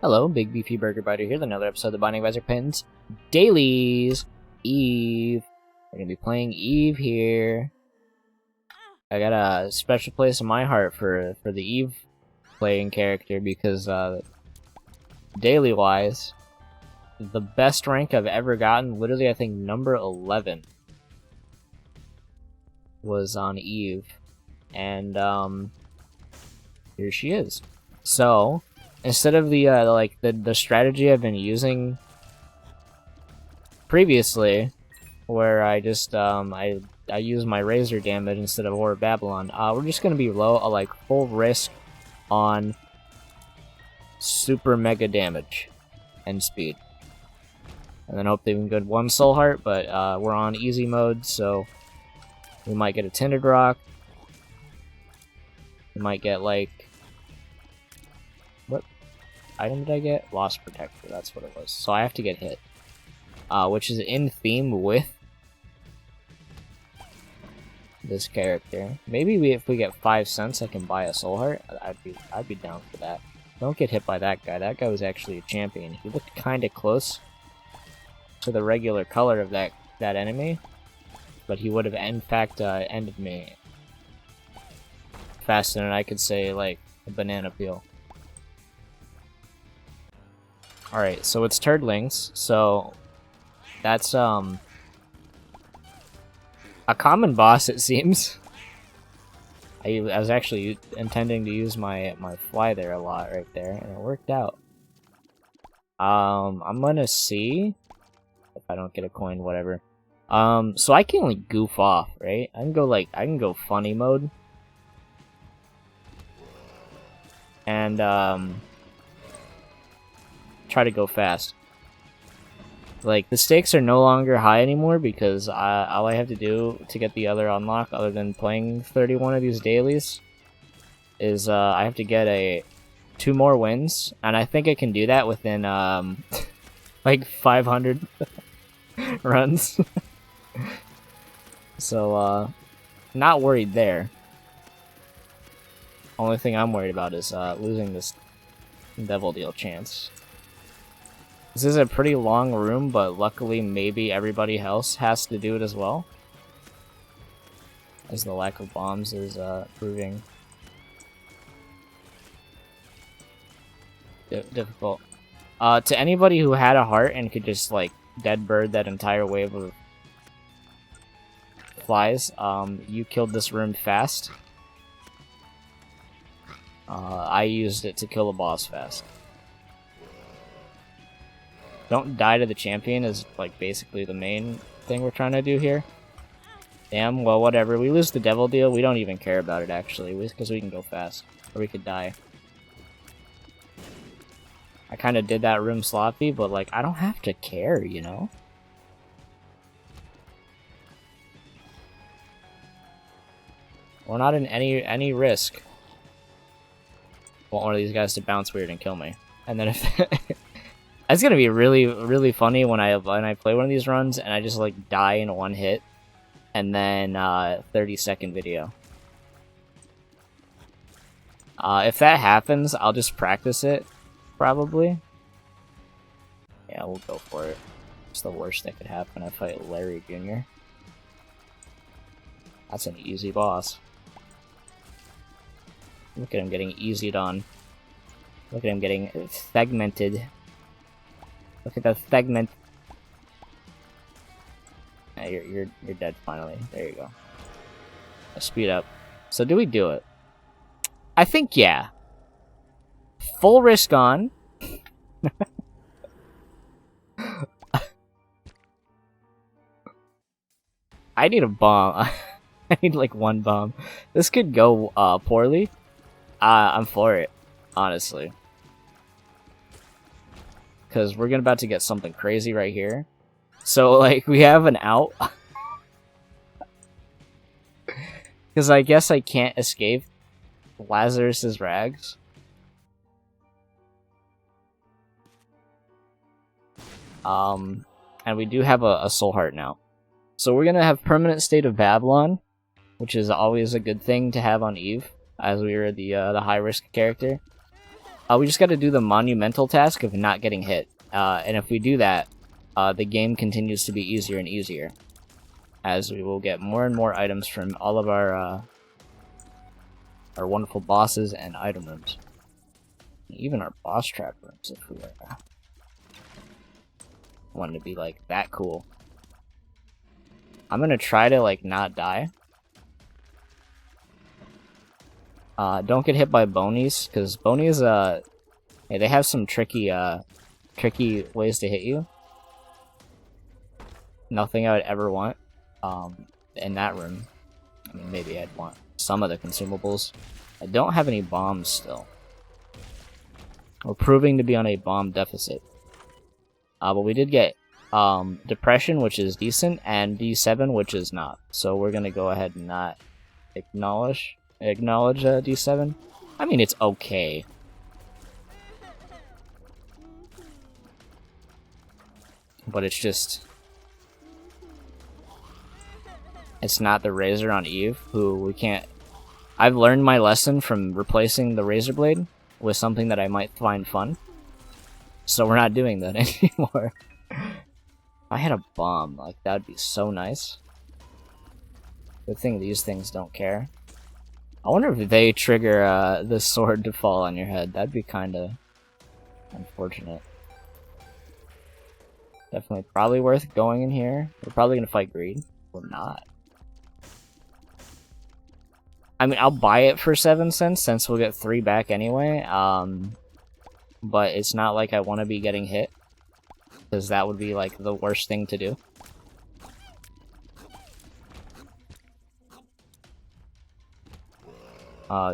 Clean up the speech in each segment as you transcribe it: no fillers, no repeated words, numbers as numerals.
Hello, Big Beefy Burger Biter here with another episode of the Binding of Isaac Pins Dailies. Eve. We're gonna be playing Eve here. I got a special place in my heart for the Eve playing character because daily wise, the best rank I've ever gotten, literally I think number 11, was on Eve, and here she is. So instead of the strategy I've been using previously, where I just I use my razor damage instead of War of Babylon, we're just gonna be low, full risk on super mega damage and speed, and then hope they can get one soul heart. But we're on easy mode, so we might get a tinted rock. We might get what item did I get? Lost Protector, that's what it was. So I have to get hit, which is in theme with this character. Maybe if we get 5 cents, I can buy a soul heart. I'd be down for that. Don't get hit by that guy. That guy was actually a champion. He looked kind of close to the regular color of that enemy, but he would have in fact ended me faster than I could say like a banana peel. Alright, so it's Turdlings, so that's a common boss, it seems. I was actually intending to use my fly there a lot right there, and it worked out. I'm gonna see if I don't get a coin, whatever. So I can like goof off, right? I can go funny mode. And try to go fast. Like, the stakes are no longer high anymore because all I have to do to get the other unlock, other than playing 31 of these dailies, is I have to get 2 more wins, and I think I can do that within like 500 runs. So not worried there. Only thing I'm worried about is losing this devil deal chance. This is a pretty long room, but luckily maybe everybody else has to do it as well, as the lack of bombs is proving difficult. To anybody who had a heart and could just like dead bird that entire wave of flies, you killed this room fast. I used it to kill a boss fast. Don't die to the champion is like basically the main thing we're trying to do here. Damn, well whatever. We lose the devil deal, we don't even care about it actually, because we can go fast. Or we could die. I kind of did that room sloppy, but like I don't have to care, you know? We're not in any risk. I want one of these guys to bounce weird and kill me. And then if it's gonna be really funny when I play one of these runs and I just like die in one hit, and then 30-second video. If that happens, I'll just practice it, probably. Yeah, we'll go for it. It's the worst that could happen. I fight Larry Jr. That's an easy boss. Look at him getting easied on. Look at him getting segmented. Look at the segment. Yeah, you're dead finally. There you go. Speed up. So do we do it? I think yeah. Full risk on. I need a bomb. I need like 1 bomb. This could go poorly. I'm for it, honestly. Because we're about to get something crazy right here. So, like, we have an out. Because I guess I can't escape Lazarus's rags. And we do have a soul heart now. So we're gonna have permanent state of Babylon, which is always a good thing to have on Eve, as we are the high risk character. We just gotta do the monumental task of not getting hit. And if we do that, the game continues to be easier and easier, as we will get more and more items from all of our wonderful bosses and item rooms. Even our boss trap rooms, if we wanted to be, like, that cool. I'm gonna try to, like, not die. Don't get hit by bonies, because bonies, hey, they have some tricky ways to hit you. Nothing I would ever want, in that room. I mean, maybe I'd want some of the consumables. I don't have any bombs still. We're proving to be on a bomb deficit. But we did get, Depression, which is decent, and D7, which is not. So we're gonna go ahead and not acknowledge D7. I mean, it's okay. But it's just... it's not the Razor on Eve, who we can't... I've learned my lesson from replacing the Razor Blade with something that I might find fun. So we're not doing that anymore. If I had a bomb, like, that'd be so nice. Good thing these things don't care. I wonder if they trigger the sword to fall on your head. That'd be kinda unfortunate. Definitely probably worth going in here. We're probably gonna fight greed. Or not. I mean, I'll buy it for 7 cents since we'll get 3 back anyway. But it's not like I want to be getting hit, because that would be like the worst thing to do.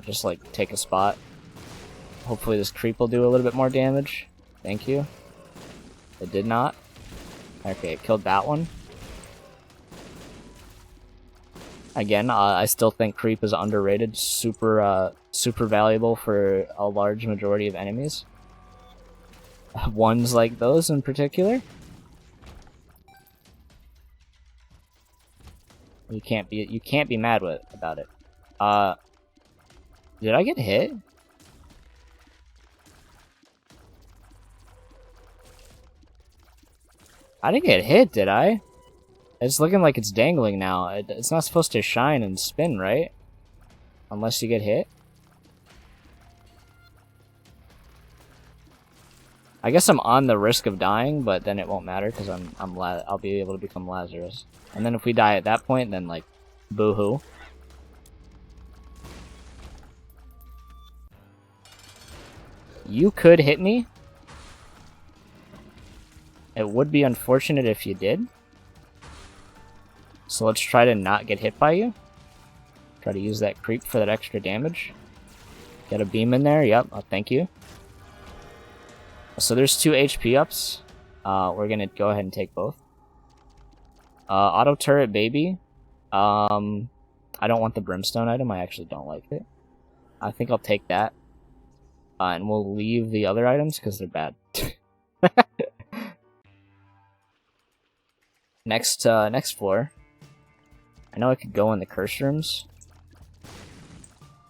Just like take a spot. Hopefully this creep will do a little bit more damage. Thank you. It did not. Okay, it killed that one. Again, I still think creep is underrated. Super valuable for a large majority of enemies. Ones like those in particular. You can't be mad about it. Did I get hit? I didn't get hit, did I? It's looking like it's dangling now. It's not supposed to shine and spin, right? Unless you get hit. I guess I'm on the risk of dying, but then it won't matter because I'll be able to become Lazarus. And then if we die at that point, then like, boo-hoo. You could hit me. It would be unfortunate if you did. So let's try to not get hit by you. Try to use that creep for that extra damage. Get a beam in there, yep, oh, thank you. So there's 2 HP ups. We're gonna go ahead and take both. Auto turret baby. I don't want the brimstone item, I actually don't like it. I think I'll take that. And we'll leave the other items because they're bad. Next floor. I know I could go in the curse rooms.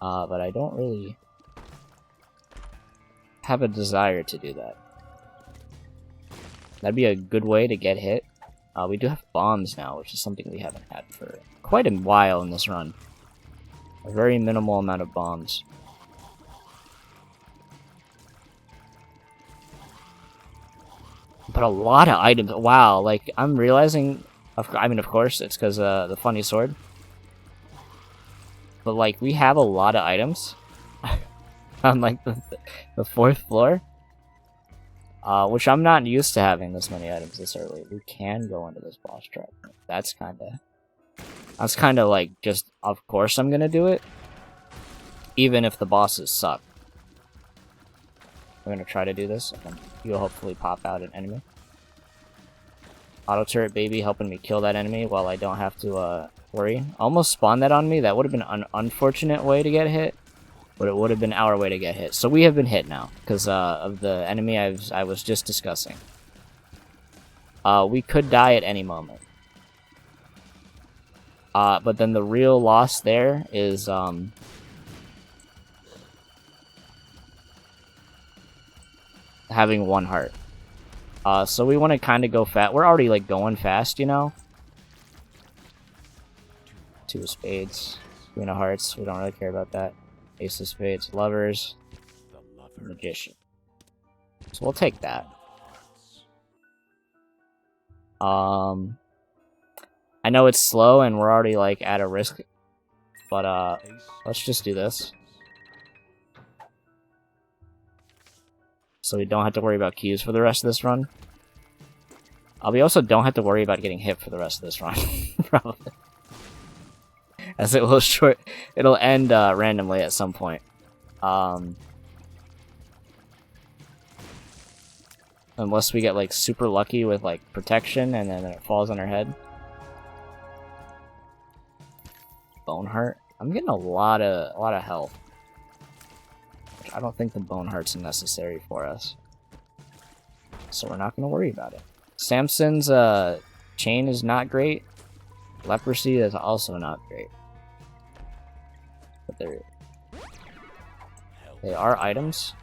But I don't really have a desire to do that. That'd be a good way to get hit. We do have bombs now, which is something we haven't had for quite a while in this run. A very minimal amount of bombs. But a lot of items. Wow, like, I'm realizing... I mean, of course, it's because the funny sword. But, like, we have a lot of items. On, like, the 4th floor. Which I'm not used to having this many items this early. We can go into this boss trap. That's kind of like, just, of course I'm gonna do it. Even if the bosses suck. We're gonna try to do this, and you'll hopefully pop out an enemy. Auto turret baby helping me kill that enemy while I don't have to worry. Almost spawned that on me. That would have been an unfortunate way to get hit, but it would have been our way to get hit. So we have been hit now because of the enemy I was just discussing. We could die at any moment. But then the real loss there is having 1 heart. So we want to kind of go fast. We're already like going fast, you know. 2 of spades, Queen of hearts. We don't really care about that. Ace of spades, lovers, magician. So we'll take that. I know it's slow and we're already like at a risk, but let's just do this. So we don't have to worry about queues for the rest of this run. We also don't have to worry about getting hit for the rest of this run, probably. As it will it'll end randomly at some point. Unless we get like super lucky with like protection and then it falls on our head. Bone heart. I'm getting a lot of health. I don't think the bone heart's necessary for us, so we're not going to worry about it. Samson's chain is not great. Leprosy is also not great. But they are items.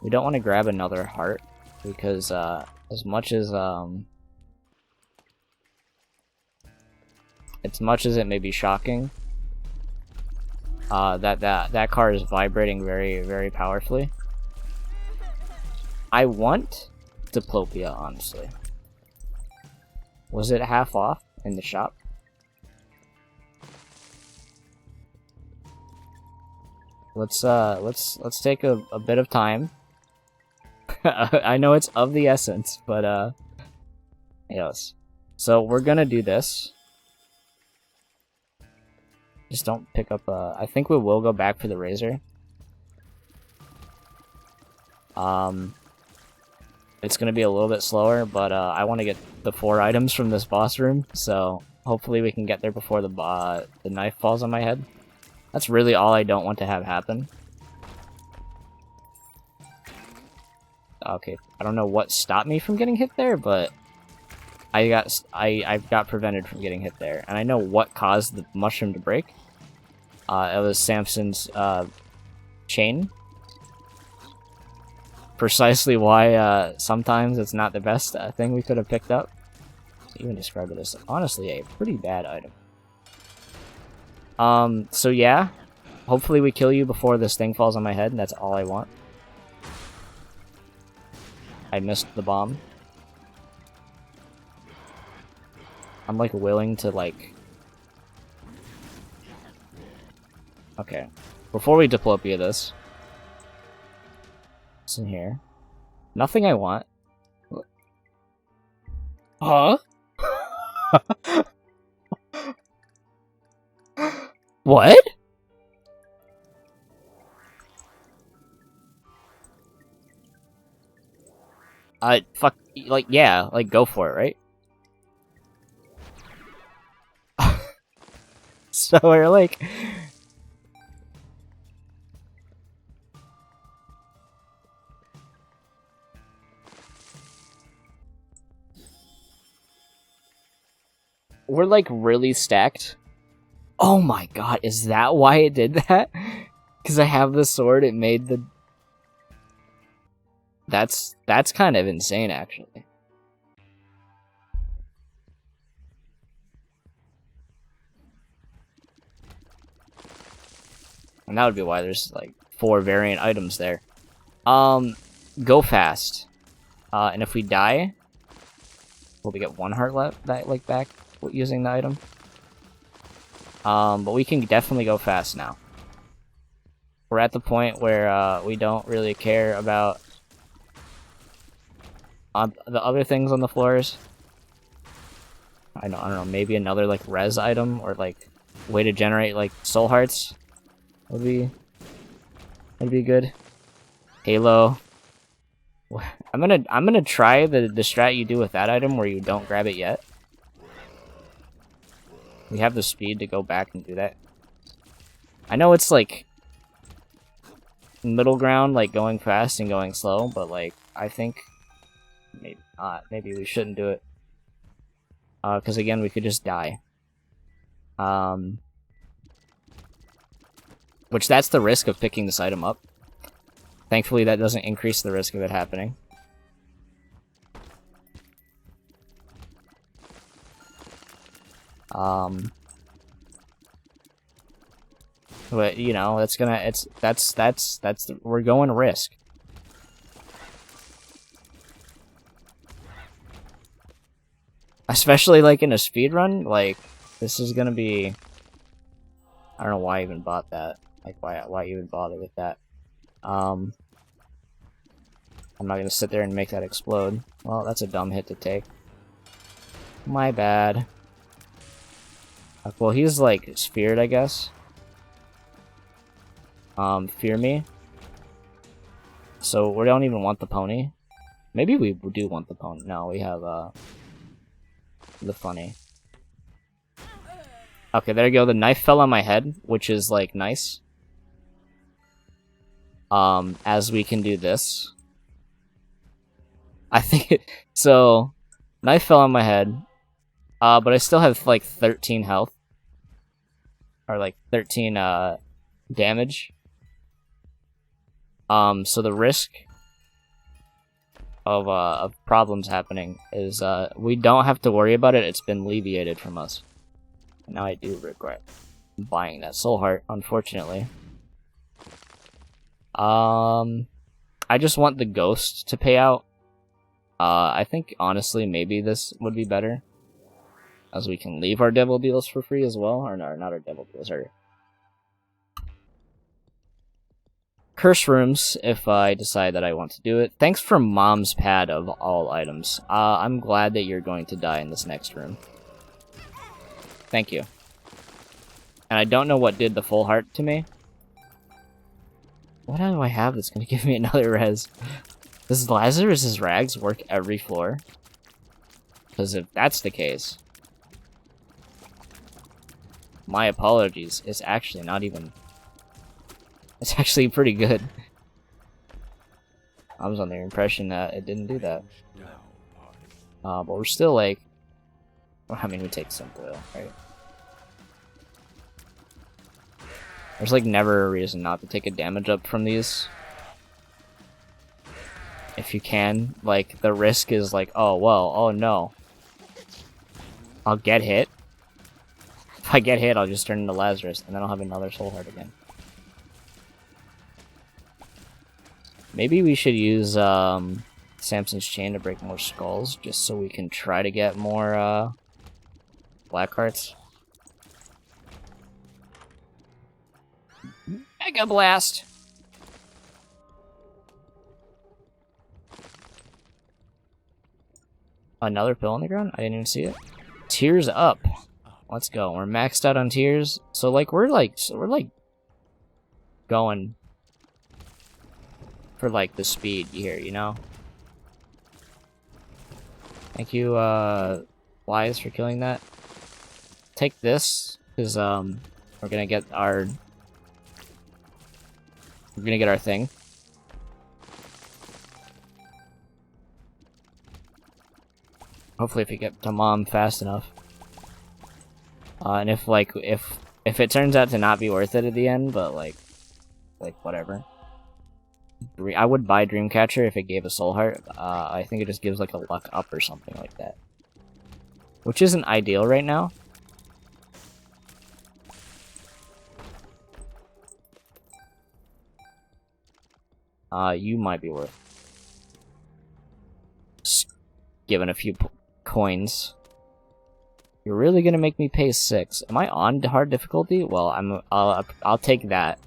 We don't want to grab another heart because as much as it may be shocking, that card is vibrating very, very powerfully. I want Diplopia, honestly. Was it half off in the shop? Let's take a bit of time. I know it's of the essence, but yes. So we're gonna do this. Just don't pick up, I think we will go back for the razor. It's gonna be a little bit slower, but I want to get the 4 items from this boss room, so hopefully we can get there before the knife falls on my head. That's really all I don't want to have happen. Okay, I don't know what stopped me from getting hit there, but I got prevented from getting hit there, and I know what caused the mushroom to break. It was Samson's chain. Precisely why sometimes it's not the best thing we could have picked up. Even describe it as honestly a pretty bad item. So yeah, hopefully we kill you before this thing falls on my head. That's all I want. I missed the bomb. I'm like willing to like. Okay, before we Diplopia this. What's in here? Nothing I want. Huh? What? Fuck, like, yeah, like, go for it, right? So we're like... We're, like, really stacked. Oh my god, is that why it did that? Because I have the sword, it made the... That's kind of insane, actually. And that would be why there's, like, 4 variant items there. Go fast. And if we die... Will we get 1 heart left, like, back using the item? But we can definitely go fast now. We're at the point where, we don't really care about... the other things on the floors. I don't know, maybe another, like, res item, or, like, way to generate, like, soul hearts would be good. Halo. I'm gonna try the strat you do with that item where you don't grab it yet. We have the speed to go back and do that. I know it's, like, middle ground, like, going fast and going slow, but, like, I think... Maybe not. Maybe we shouldn't do it. Because again, we could just die. Which that's the risk of picking this item up. Thankfully, that doesn't increase the risk of it happening. But you know, we're going risk. Especially like in a speed run, like this is gonna be. I don't know why I even bought that. Like why even bother with that? I'm not gonna sit there and make that explode. Well, that's a dumb hit to take. My bad. Well, he's like sphered, I guess. Fear me. So we don't even want the pony. Maybe we do want the pony. No, we have the funny. Okay, there you go. The knife fell on my head, which is like nice. As we can do this. I think so. Knife fell on my head. But I still have like 13 health. Or like 13 damage. So the risk of problems happening is we don't have to worry about it. It's been alleviated from us. And now I do regret buying that soul heart, unfortunately. I just want the ghost to pay out. I think honestly maybe this would be better, as we can leave our devil deals for free as well, or no, not our devil deals, our curse rooms if I decide that I want to do it. Thanks for Mom's Pad of all items. I'm glad that you're going to die in this next room. Thank you. And I don't know what did the full heart to me. What do I have that's going to give me another res? Does Lazarus's rags work every floor? Because if that's the case, my apologies. It's actually not even... It's actually pretty good. I was on the impression that it didn't do that. But we're still like... I mean, we take some oil, right? There's like never a reason not to take a damage up from these. If you can. Like, the risk is like, oh, well, oh no. I'll get hit. If I get hit, I'll just turn into Lazarus, and then I'll have another soul heart again. Maybe we should use Samson's Chain to break more skulls, just so we can try to get more black hearts. Mega Blast! Another pill on the ground? I didn't even see it. Tears up. Let's go. We're maxed out on tears. So like we're going for like the speed here, you know? Thank you, Wise, for killing that. Take this, because we're gonna get our thing. Hopefully if we get to Mom fast enough. And if it turns out to not be worth it at the end, but like whatever. I would buy Dreamcatcher if it gave a soul heart. I think it just gives like a luck up or something like that. Which isn't ideal right now. You might be worth giving a few coins. You're really gonna make me pay 6. Am I on hard difficulty? Well, I'll take that.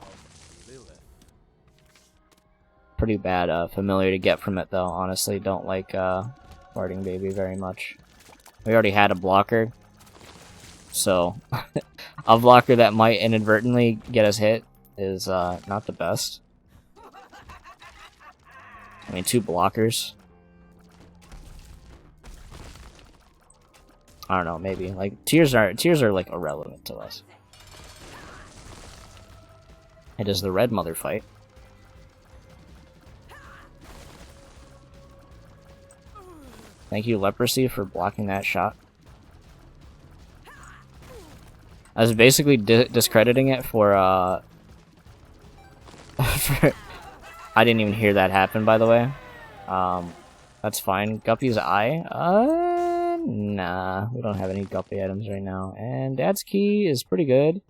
Pretty bad familiar to get from it though. Honestly, don't like farting baby very much. We already had a blocker, so a blocker that might inadvertently get us hit is not the best. I mean, 2 blockers. I don't know, maybe. Like, tears are like irrelevant to us. It is the red mother fight. Thank you, Leprosy, for blocking that shot. I was basically discrediting it for I didn't even hear that happen, by the way. That's fine. Guppy's eye? Nah. We don't have any Guppy items right now. And Dad's key is pretty good.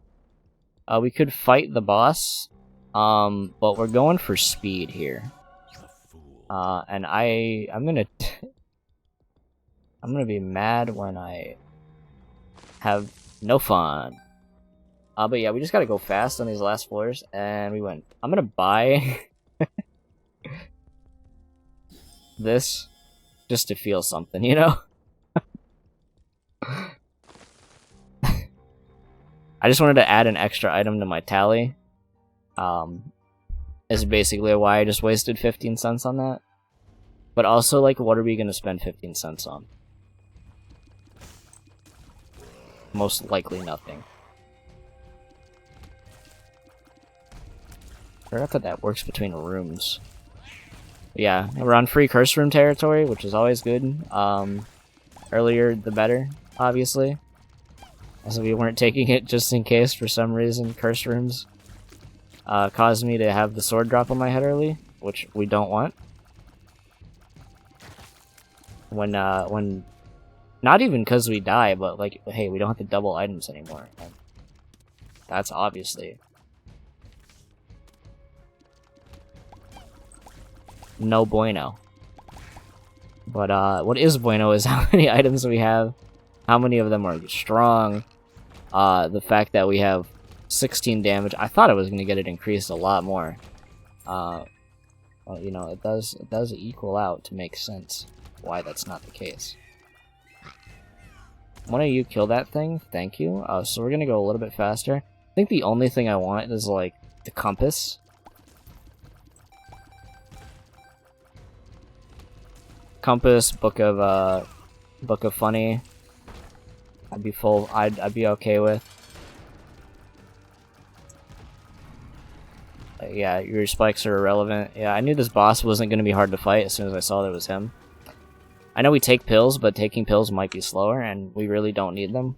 We could fight the boss. But we're going for speed here. And I'm gonna... I'm gonna be mad when I have no fun. But yeah, we just gotta go fast on these last floors, and we win. I'm gonna buy this just to feel something, you know? I just wanted to add an extra item to my tally. Is basically why I just wasted 15 cents on that. But also, like, what are we gonna spend 15 cents on? Most likely nothing. I forgot that that works between rooms. Yeah, we're on free curse room territory, which is always good. Earlier the better, obviously. As we weren't taking it just in case for some reason curse rooms caused me to have the sword drop on my head early, which we don't want. When not even because we die, but like, hey, we don't have to double items anymore. And that's obviously no bueno. But what is bueno is how many items we have, how many of them are strong, the fact that we have 16 damage. I thought I was going to get it increased a lot more. Well, you know, it does equal out to make sense why that's not the case. One of you kill that thing, thank you. So we're gonna go a little bit faster. I think the only thing I want is like the compass. Compass, book of funny. I'd be okay with. Yeah, your spikes are irrelevant. Yeah, I knew this boss wasn't gonna be hard to fight as soon as I saw that it was him. I know we take pills, but taking pills might be slower, and we really don't need them.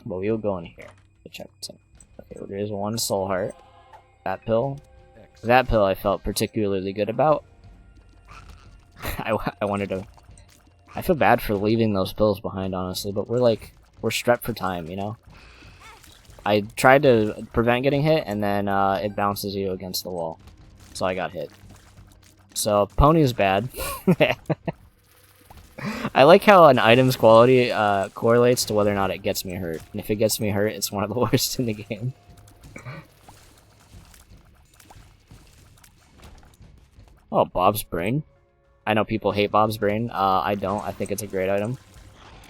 But we'll go in here to check some. Okay, well, there is one soul heart. That pill I felt particularly good about. I wanted to... I feel bad for leaving those pills behind, honestly, but we're strapped for time, you know? I tried to prevent getting hit, and then it bounces you against the wall. So I got hit. So, Pony's bad. I like how an item's quality correlates to whether or not it gets me hurt. And if it gets me hurt, it's one of the worst in the game. Oh, Bob's Brain. I know people hate Bob's Brain. I don't. I think it's a great item.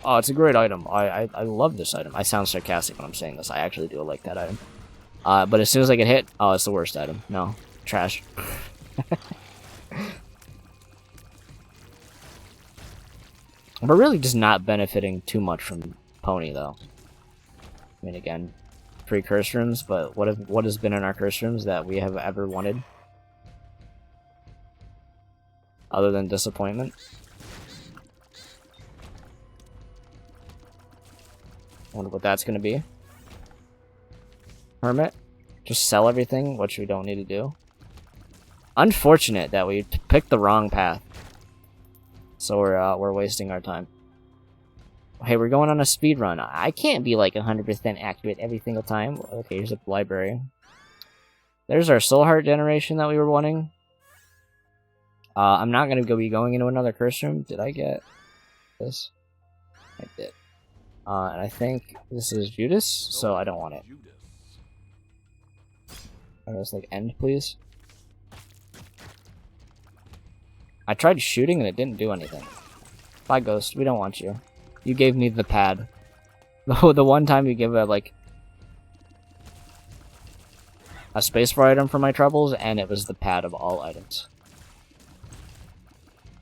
Oh, it's a great item. I love this item. I sound sarcastic when I'm saying this. I actually do like that item. But as soon as I get hit, oh, it's the worst item. No. Trash. We're really just not benefiting too much from Pony, though. I mean, again, free curse rooms, but what has been in our curse rooms that we have ever wanted? Other than disappointment? Wonder what that's gonna be. Hermit? Just sell everything, which we don't need to do. Unfortunate that we picked the wrong path. So we're wasting our time. Hey, we're going on a speed run. I can't be like 100% accurate every single time. Okay, here's a library. There's our soul heart generation that we were wanting. I'm not gonna be going into another curse room. Did I get this? I did. And I think this is Judas, so I don't want it. I was like, end, please. I tried shooting and it didn't do anything. Bye, Ghost. We don't want you. You gave me the pad. The one time you give a spacebar item for my troubles, and it was the pad of all items.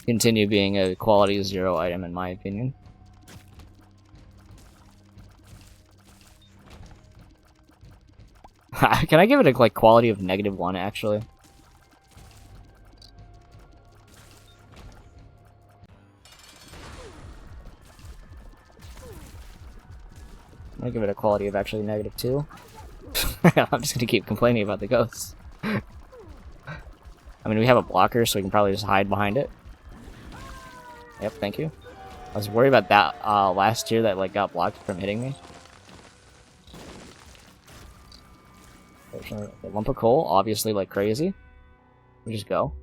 Continue being a quality 0 item, in my opinion. Can I give it a quality of -1, actually? I'm gonna give it a quality of actually -2. I'm just gonna keep complaining about the ghosts. I mean, we have a blocker, so we can probably just hide behind it. Yep, thank you. I was worried about that last year that like got blocked from hitting me. The lump of coal, obviously like crazy. We just go.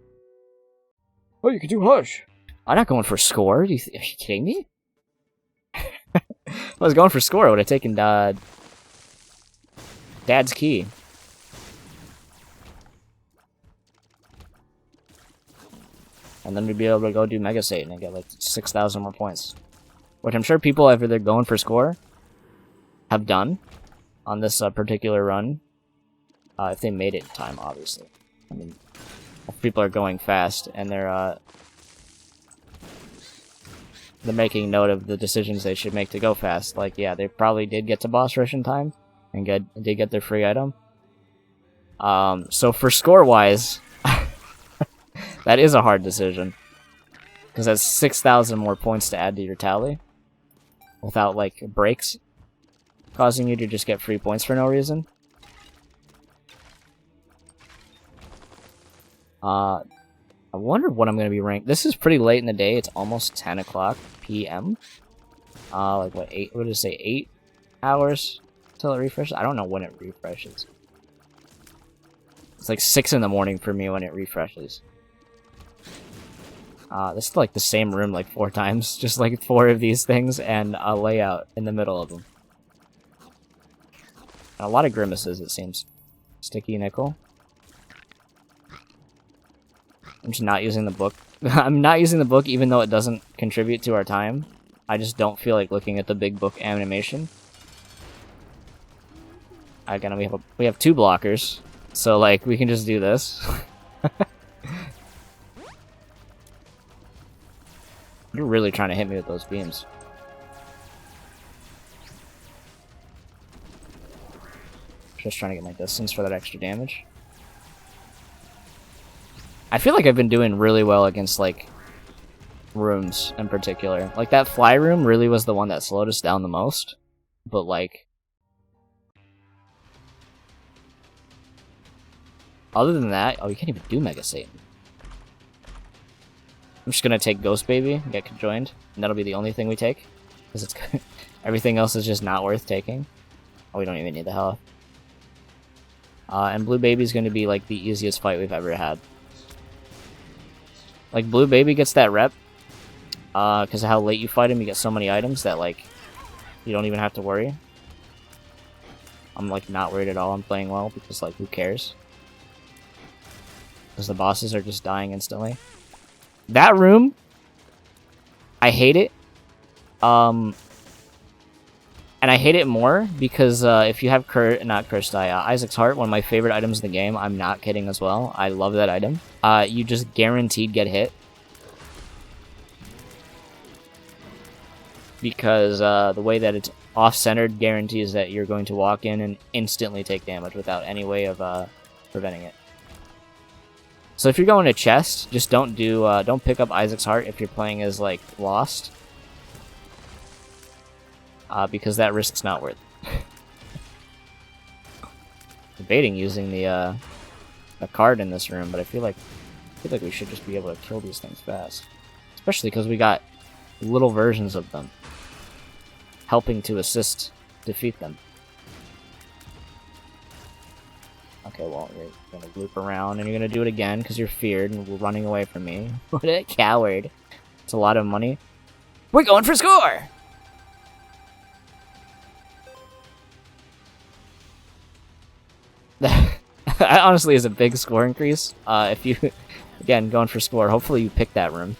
Oh, you can do hush. I'm not going for score. Are you kidding me? If I was going for score, I would have taken Dad's key. And then we'd be able to go do Mega Satan and get like 6,000 more points. Which I'm sure people, if they're going for score, have done on this particular run. If they made it in time, obviously. I mean, if people are going fast and they're making note of the decisions they should make to go fast. Like, yeah, they probably did get to boss rush in time and did get their free item. So for score-wise, that is a hard decision. Because that's 6,000 more points to add to your tally. Without, like, breaks. Causing you to just get free points for no reason. I wonder what I'm going to be ranked. This is pretty late in the day. It's almost 10 o'clock p.m. Like, what, 8? What did it say? 8 hours till it refreshes? I don't know when it refreshes. It's like 6 in the morning for me when it refreshes. This is like the same room like 4 times. Just like 4 of these things and a layout in the middle of them. And a lot of grimaces, it seems. Sticky nickel. I'm just not using the book. I'm not using the book even though it doesn't contribute to our time. I just don't feel like looking at the big book animation. Again, we have 2 blockers. So like we can just do this. You're really trying to hit me with those beams. Just trying to get my distance for that extra damage. I feel like I've been doing really well against, like, rooms in particular. Like, that fly room really was the one that slowed us down the most. But, like... other than that... oh, you can't even do Mega Satan. I'm just gonna take Ghost Baby and get conjoined. And that'll be the only thing we take. Because it's... everything else is just not worth taking. Oh, we don't even need the health. And Blue Baby's gonna be, like, the easiest fight we've ever had. Like, Blue Baby gets that rep, because of how late you fight him, you get so many items that, like, you don't even have to worry. I'm, like, not worried at all. I'm playing well, because, like, who cares? Because the bosses are just dying instantly. That room, I hate it. And I hate it more, because if you have Isaac's Heart, one of my favorite items in the game, I'm not kidding as well. I love that item. You just guaranteed get hit. Because the way that it's off-centered guarantees that you're going to walk in and instantly take damage without any way of preventing it. So if you're going to chest, just don't pick up Isaac's Heart if you're playing as, like, Lost. Because that risk's not worth it. Debating using the card in this room, but I feel like we should just be able to kill these things fast. Especially because we got little versions of them. Helping to assist defeat them. Okay, well, you're gonna loop around and you're gonna do it again because you're feared and we're running away from me. What a coward. It's a lot of money. We're going for score! That honestly is a big score increase. If you, again, going for score, hopefully you pick that room.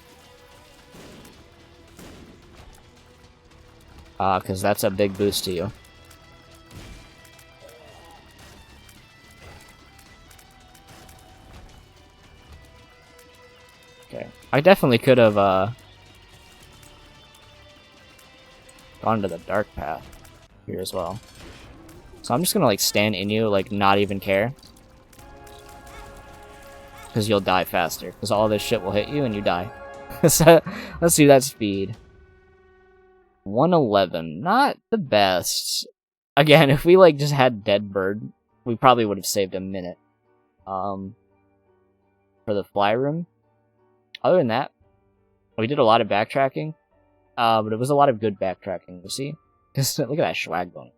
Because that's a big boost to you. Okay. I definitely could have, gone to the dark path here as well. So I'm just gonna, like, stand in you, like, not even care. Because you'll die faster. Because all this shit will hit you and you die. So, let's do that speed. 111. Not the best. Again, if we, like, just had Dead Bird, we probably would have saved a minute. for the fly room. Other than that, we did a lot of backtracking, but it was a lot of good backtracking, you see? Look at that swag going.